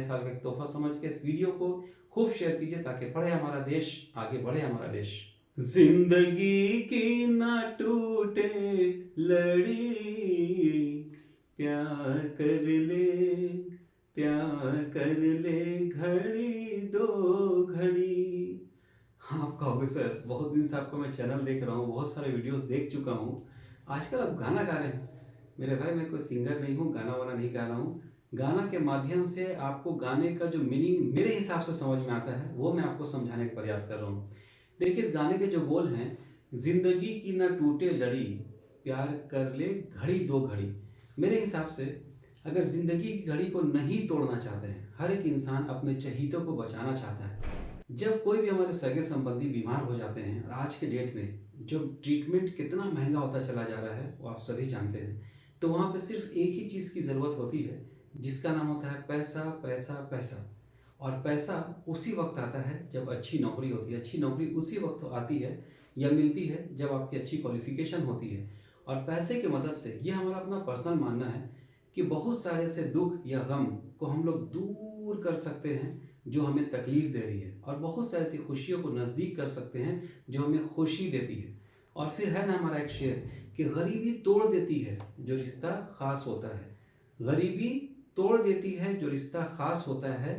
साल का एक तोहफा समझ के इस वीडियो को खूब शेयर कीजिए ताकि बढ़े हमारा देश, आगे बढ़े हमारा देश। जिंदगी की ना टूटे लड़ी, प्यार कर ले, प्यार कर ले, घड़ी दो घड़ी। हाँ, आप कहोगे सर बहुत दिन से आपको मैं चैनल देख रहा हूँ, बहुत सारे वीडियोस देख चुका हूँ, आजकल आप गाना गा रहे हैं। मेरे भाई, मैं कोई सिंगर नहीं हूँ, गाना वाना नहीं गा रहा हूँ। गाना के माध्यम से आपको गाने का जो मीनिंग मेरे हिसाब से समझ में आता है वो मैं आपको समझाने का प्रयास कर रहा हूँ। देखिए, इस गाने के जो बोल हैं, जिंदगी की ना टूटे लड़ी, प्यार कर ले घड़ी दो घड़ी। मेरे हिसाब से अगर जिंदगी की घड़ी को नहीं तोड़ना चाहते हैं, हर एक इंसान अपने चहीतों को बचाना चाहता है। जब कोई भी हमारे सगे संबंधी बीमार हो जाते हैं, और आज के डेट में जो ट्रीटमेंट कितना महंगा होता चला जा रहा है वो आप सभी जानते हैं, तो वहाँ पे सिर्फ एक ही चीज़ की ज़रूरत होती है जिसका नाम होता है पैसा पैसा पैसा। और पैसा उसी वक्त आता है जब अच्छी नौकरी होती है, अच्छी नौकरी उसी वक्त आती है या मिलती है जब आपकी अच्छी क्वालिफिकेशन होती है। और पैसे की मदद से, ये हमारा अपना पर्सनल मानना है कि बहुत सारे से दुख या गम को हम लोग दूर कर सकते हैं जो हमें तकलीफ दे रही है, और बहुत सारी ऐसी खुशियों को नज़दीक कर सकते हैं जो हमें खुशी देती है। और फिर है ना हमारा एक शेर कि गरीबी तोड़ देती है जो रिश्ता खास होता है, गरीबी तोड़ देती है जो रिश्ता खास होता है,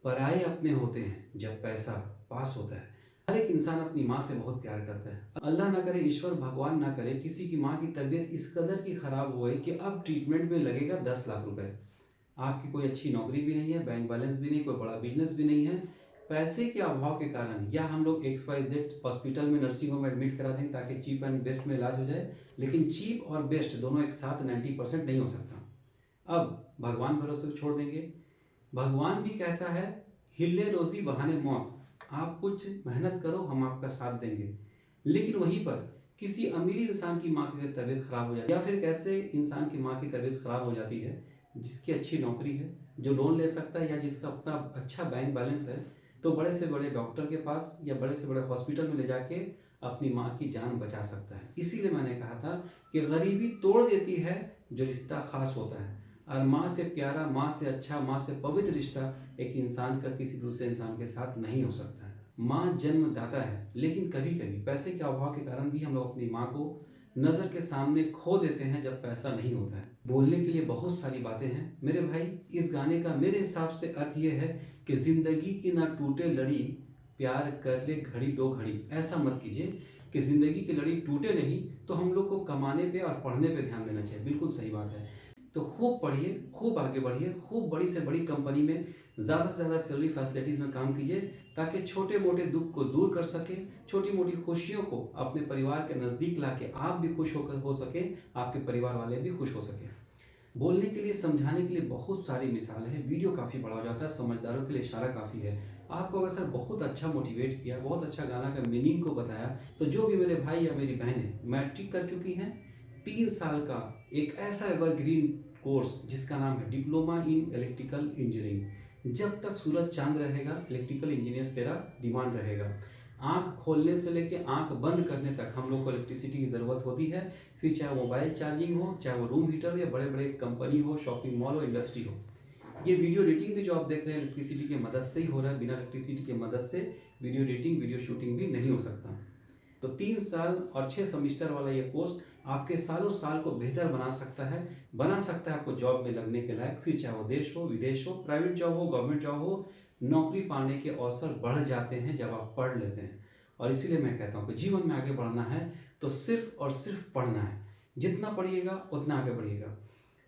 पराये अपने होते हैं जब पैसा पास होता है। हर एक इंसान अपनी माँ से बहुत प्यार करता है। अल्लाह ना करे, ईश्वर भगवान ना करे, किसी की माँ की तबीयत इस कदर की ख़राब हो गई कि अब ट्रीटमेंट में लगेगा 10 लाख रुपए। आपकी कोई अच्छी नौकरी भी नहीं है, बैंक बैलेंस भी नहीं, कोई बड़ा बिजनेस भी नहीं है, पैसे के अभाव के कारण या हम लोग XYZ हॉस्पिटल में, नर्सिंग होम में एडमिट करा देंगे ताकि चीप एंड बेस्ट में इलाज हो जाए, लेकिन चीप और बेस्ट दोनों एक साथ 90% नहीं हो सकता। अब भगवान भरोसे छोड़ देंगे। भगवान भी कहता है हिले रोजी बहाने मौत, आप कुछ मेहनत करो हम आपका साथ देंगे। लेकिन वहीं पर किसी अमीर इंसान की माँ की तबीयत खराब हो जाती है, या फिर कैसे इंसान की माँ की तबीयत खराब हो जाती है जिसकी अच्छी नौकरी है, जो लोन ले सकता है या जिसका अपना अच्छा बैंक बैलेंस है, तो बड़े से बड़े डॉक्टर के पास या बड़े से बड़े हॉस्पिटल में ले जाके अपनी माँ की जान बचा सकता है। इसीलिए मैंने कहा था कि गरीबी तोड़ देती है जो रिश्ता खास होता है, और माँ से प्यारा, माँ से अच्छा, माँ से पवित्र रिश्ता एक इंसान का किसी दूसरे इंसान के साथ नहीं हो सकता है। माँ जन्मदाता है, लेकिन कभी कभी पैसे के अभाव के कारण भी हम लोग अपनी माँ को नज़र के सामने खो देते हैं जब पैसा नहीं होता है। बोलने के लिए बहुत सारी बातें हैं मेरे भाई। इस गाने का मेरे हिसाब से अर्थ ये है कि जिंदगी की ना टूटे लड़ी, प्यार कर ले घड़ी दो घड़ी। ऐसा मत कीजिए कि जिंदगी की लड़ी टूटे नहीं, तो हम लोग को कमाने पे और पढ़ने पे ध्यान देना चाहिए। बिल्कुल सही बात है। तो खूब पढ़िए, खूब आगे बढ़िए, खूब बड़ी से बड़ी कंपनी में ज़्यादा से ज़्यादा सैलरी फैसिलिटीज़ में काम कीजिए ताकि छोटे मोटे दुख को दूर कर सके, छोटी मोटी खुशियों को अपने परिवार के नज़दीक ला के आप भी खुश होकर हो सके, आपके परिवार वाले भी खुश हो सके। बोलने के लिए, समझाने के लिए बहुत सारी मिसाल है, वीडियो काफ़ी बड़ा हो जाता है, समझदारों के लिए इशारा काफ़ी है। आपको अगर सर बहुत अच्छा मोटिवेट किया, बहुत अच्छा गाना का मीनिंग को बताया, तो जो भी मेरे भाई या मेरी बहनें मैट्रिक कर चुकी हैं, 3 साल का एक ऐसा एवरग्रीन कोर्स जिसका नाम है डिप्लोमा इन इलेक्ट्रिकल इंजीनियरिंग। जब तक सूरज चांद रहेगा, इलेक्ट्रिकल इंजीनियर्स तेरा डिमांड रहेगा। आंख खोलने से लेके आंख बंद करने तक हम लोग को इलेक्ट्रिसिटी की ज़रूरत होती है, फिर चाहे मोबाइल चार्जिंग हो, चाहे वो रूम हीटर हो, या बड़े बड़े कंपनी हो, शॉपिंग मॉल हो, इंडस्ट्री हो। ये वीडियो एडिटिंग भी जो आप देख रहे हैं इलेक्ट्रिसिटी की मदद से ही हो रहा है। बिना इलेक्ट्रिसिटी की मदद से वीडियो एडिटिंग, वीडियो शूटिंग भी नहीं हो सकता। तो 3 साल और 6 सेमेस्टर वाला ये कोर्स आपके सालों साल को बेहतर बना सकता है आपको जॉब में लगने के लायक। फिर चाहे वो देश हो, विदेश हो, प्राइवेट जॉब हो, गवर्नमेंट जॉब हो, नौकरी पाने के अवसर बढ़ जाते हैं जब आप पढ़ लेते हैं। और इसीलिए मैं कहता हूँ कि जीवन में आगे बढ़ना है तो सिर्फ और सिर्फ पढ़ना है। जितना पढ़िएगा उतना आगे बढ़िएगा।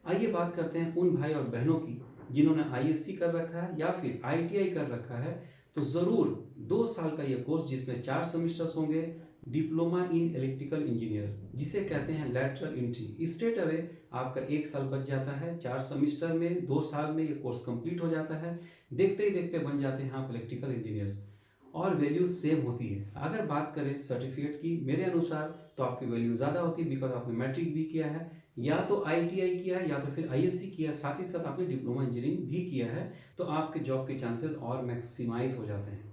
आइए बात करते हैं उन भाई और बहनों की जिन्होंने ISC कर रखा है या फिर ITI कर रखा है। तो ज़रूर 2 साल का ये कोर्स जिसमें 4 सेमेस्टर्स होंगे, डिप्लोमा इन इलेक्ट्रिकल इंजीनियर जिसे कहते हैं लैटरल एंट्री, स्ट्रेट अवे आपका 1 साल बच जाता है। 4 सेमेस्टर में 2 साल में ये कोर्स कंप्लीट हो जाता है। देखते ही देखते बन जाते हैं आप इलेक्ट्रिकल इंजीनियर्स, और वैल्यू सेम होती है। अगर बात करें सर्टिफिकेट की, मेरे अनुसार तो आपकी वैल्यू ज़्यादा होती है, बिकॉज आपने मैट्रिक भी किया है, या तो ITI किया है, या तो फिर ISC किया, साथ ही साथ आपने डिप्लोमा इंजीनियरिंग भी किया है, तो आपके जॉब के चांसेस और मैक्सिमाइज हो जाते हैं।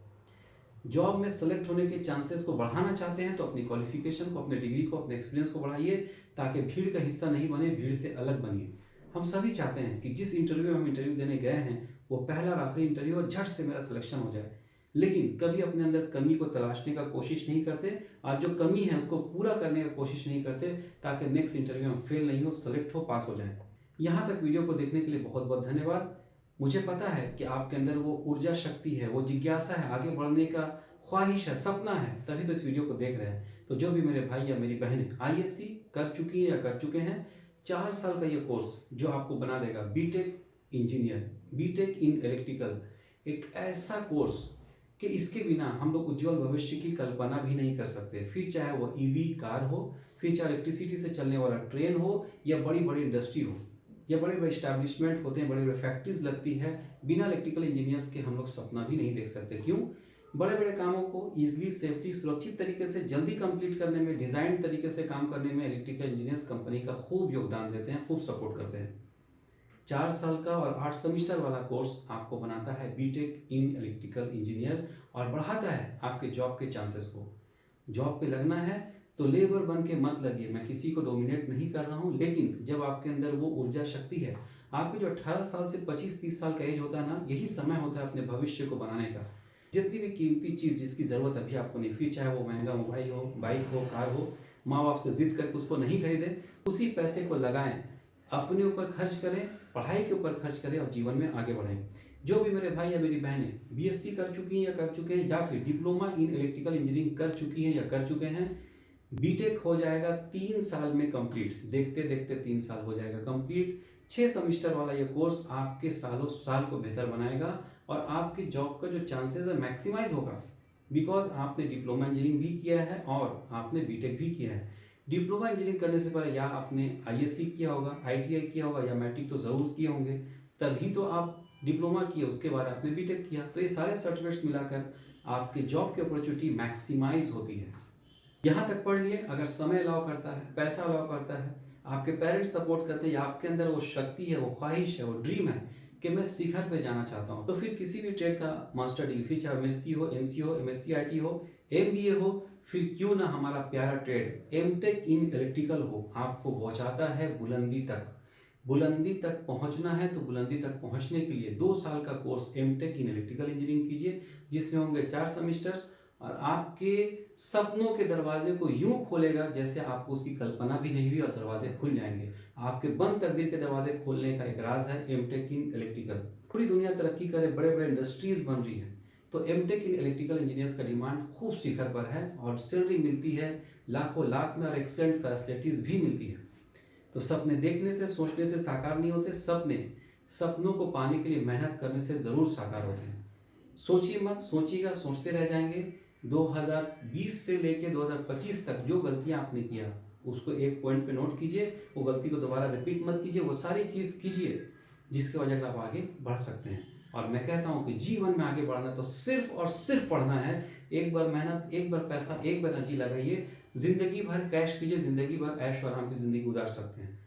जॉब में सेलेक्ट होने के चांसेस को बढ़ाना चाहते हैं तो अपनी क्वालिफिकेशन को, अपने डिग्री को, अपने एक्सपीरियंस को बढ़ाइए ताकि भीड़ का हिस्सा नहीं बने, भीड़ से अलग बनिए। हम सभी चाहते हैं कि जिस इंटरव्यू में हम इंटरव्यू देने गए हैं वो पहला और आखिरी इंटरव्यू और झट से मेरा सिलेक्शन हो जाए। लेकिन कभी अपने अंदर कमी को तलाशने का कोशिश नहीं करते और जो कमी है उसको पूरा करने का कोशिश नहीं करते ताकि नेक्स्ट इंटरव्यू में फेल नहीं हो, सेलेक्ट हो, पास हो जाए। यहाँ तक वीडियो को देखने के लिए बहुत बहुत धन्यवाद। मुझे पता है कि आपके अंदर वो ऊर्जा शक्ति है, वो जिज्ञासा है, आगे बढ़ने का ख्वाहिश है, सपना है, तभी तो इस वीडियो को देख रहे हैं। तो जो भी मेरे भाई या मेरी बहनें आईएससी कर चुकी हैं या कर चुके हैं, 4 साल का ये कोर्स जो आपको बना देगा BTech engineer, BTech in electrical, एक ऐसा कोर्स कि इसके बिना हम लोग उज्जवल भविष्य की कल्पना भी नहीं कर सकते। फिर चाहे वो ईवी कार हो, फिर चाहे इलेक्ट्रिसिटी से चलने वाला ट्रेन हो, या बड़ी बड़ी इंडस्ट्री हो, या बड़े बड़े इस्टेब्लिशमेंट होते हैं, बड़े बड़े फैक्ट्रीज लगती है, बिना इलेक्ट्रिकल इंजीनियर्स के हम लोग सपना भी नहीं देख सकते। क्यों? बड़े बड़े कामों को ईजिली, सेफ्टी, सुरक्षित तरीके से जल्दी कंप्लीट करने में, डिज़ाइन तरीके से काम करने में इलेक्ट्रिकल इंजीनियर्स कंपनी का खूब योगदान देते हैं, खूब सपोर्ट करते हैं। 4 साल का और 8 सेमिस्टर वाला कोर्स आपको बनाता है बीटेक इन इलेक्ट्रिकल इंजीनियर और बढ़ाता है आपके जॉब के चांसेस को। जॉब पे लगना है तो लेबर बन के मत लगिए, मैं किसी को डोमिनेट नहीं कर रहा हूँ, लेकिन जब आपके अंदर वो ऊर्जा शक्ति है, आपके जो 18 साल से 25-30 साल का एज होता है ना, यही समय होता है अपने भविष्य को बनाने का। जितनी भी कीमती चीज़ जिसकी ज़रूरत अभी आपको नहीं, फिर चाहे वो महंगा मोबाइल हो, बाइक हो, कार हो, माँ बाप से जिद करके उसको नहीं खरीदें, उसी पैसे को लगाएं, अपने ऊपर खर्च करें, पढ़ाई के ऊपर खर्च करें और जीवन में आगे बढ़ें। जो भी मेरे भाई या मेरी बहनें बीएससी कर चुकी हैं या कर चुके हैं, या फिर डिप्लोमा इन इलेक्ट्रिकल इंजीनियरिंग कर चुकी हैं या कर चुके हैं, बीटेक हो जाएगा 3 साल में कंप्लीट, देखते देखते 3 साल हो जाएगा कंप्लीट। 6 सेमिस्टर वाला ये कोर्स आपके सालों साल को बेहतर बनाएगा और आपके जॉब का जो चांसेस है मैक्सिमाइज होगा, बिकॉज आपने डिप्लोमा इंजीनियरिंग भी किया है और आपने बीटेक भी किया है। डिप्लोमा इंजीनियरिंग करने से पहले या आपने आईएससी किया होगा, आईटीआई किया होगा, या मैट्रिक तो ज़रूर किए होंगे, तभी तो आप डिप्लोमा किए, उसके बाद आपने बीटेक किया। तो ये सारे सर्टिफिकेट्स मिलाकर आपके जॉब की अपॉर्चुनिटी मैक्सिमाइज होती है। यहाँ तक पढ़ लिए, अगर समय अलाउ करता है, पैसा अलाउ करता है, आपके पेरेंट्स सपोर्ट करते हैं, या आपके अंदर वो शक्ति है, वो ख्वाहिश है, वो ड्रीम है कि मैं शिखर पे जाना चाहता हूँ, तो फिर किसी भी ट्रेड का मास्टर डिग्री, फिर चाहे एमएससी हो, एमसी हो, एमएससी आईटी हो, एमबीए हो, फिर क्यों ना हमारा प्यारा ट्रेड एमटेक इन इलेक्ट्रिकल हो, आपको पहुँचाता है बुलंदी तक। बुलंदी तक पहुंचना है तो बुलंदी तक पहुंचने के लिए 2 साल का course MTech in electrical engineering कीजिए, जिसमें होंगे 4 सेमिस्टर्स, और आपके सपनों के दरवाजे को यूं खोलेगा जैसे आपको उसकी कल्पना भी नहीं हुई, और दरवाजे खुल जाएंगे। आपके बंद तकदीर के दरवाजे खोलने का एक राज है एमटेक इन इलेक्ट्रिकल। पूरी दुनिया तरक्की करे, बड़े बड़े इंडस्ट्रीज बन रही है, तो एमटेक इन इलेक्ट्रिकल इंजीनियर्स का डिमांड खूब शिखर पर है और सैलरी मिलती है लाखों लाख में, और एक्सेलेंट फैसिलिटीज भी मिलती है। तो सपने देखने से, सोचने से साकार नहीं होते, सपनों को पाने के लिए मेहनत करने से ज़रूर साकार होते हैं। सोचिए मत, सोचिएगा, सोचते रह जाएंगे। 2020 से लेके 2025 तक जो गलतियां आपने किया उसको एक पॉइंट पे नोट कीजिए, वो गलती को दोबारा रिपीट मत कीजिए, वो सारी चीज़ कीजिए जिसकी वजह से आप आगे बढ़ सकते हैं। और मैं कहता हूँ कि जीवन में आगे बढ़ना तो सिर्फ और सिर्फ पढ़ना है। एक बार मेहनत, एक बार पैसा, एक बार एनर्जी लगाइए, जिंदगी भर कैश कीजिए, जिंदगी भर ऐश और आराम की जिंदगी गुजार सकते हैं।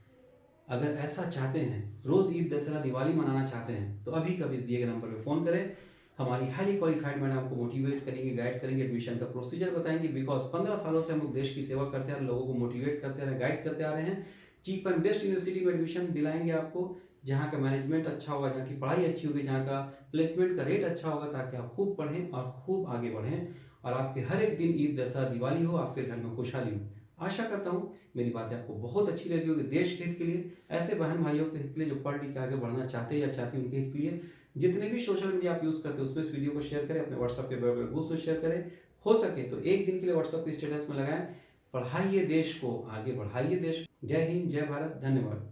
अगर ऐसा चाहते हैं, रोज़ ईद, दशहरा, दिवाली मनाना चाहते हैं, तो अभी कभी इस दिए गए नंबर पर फ़ोन करें। हमारी हाईली क्वालिफाइड मैडम आपको मोटिवेट करेंगे, गाइड करेंगे, एडमिशन का प्रोसीजर बताएंगे, बिकॉज 15 सालों से हम लोग देश की सेवा करते हैं, लोगों को मोटिवेट करते रहे, गाइड करते आ रहे हैं। चीप एंड बेस्ट यूनिवर्सिटी में एडमिशन दिलाएंगे आपको, जहाँ का मैनेजमेंट अच्छा होगा, जहाँ की पढ़ाई अच्छी होगी, जहाँ का प्लेसमेंट का रेट अच्छा होगा, ताकि आप खूब पढ़ें और खूब आगे बढ़ें, और आपके हर एक दिन ईद, दशहरा, दिवाली हो, आपके घर में खुशहाली हो। आशा करता हूँ मेरी बातें आपको बहुत अच्छी लगी होगी। देश के हित के लिए, ऐसे बहन भाइयों के हित के लिए जो पढ़ लिख के आगे बढ़ना चाहते हैं या चाहती हैं, उनके हित के लिए जितने भी सोशल मीडिया आप यूज़ करते हैं उसमें इस वीडियो को शेयर करें, अपने व्हाट्सएप के ग्रुप्स में शेयर करें। हो सके तो एक दिन के लिए व्हाट्सएप के स्टेटस में लगाएं। पढ़ाइए देश को, आगे बढ़ाइए देश। जय हिंद, जय भारत, धन्यवाद।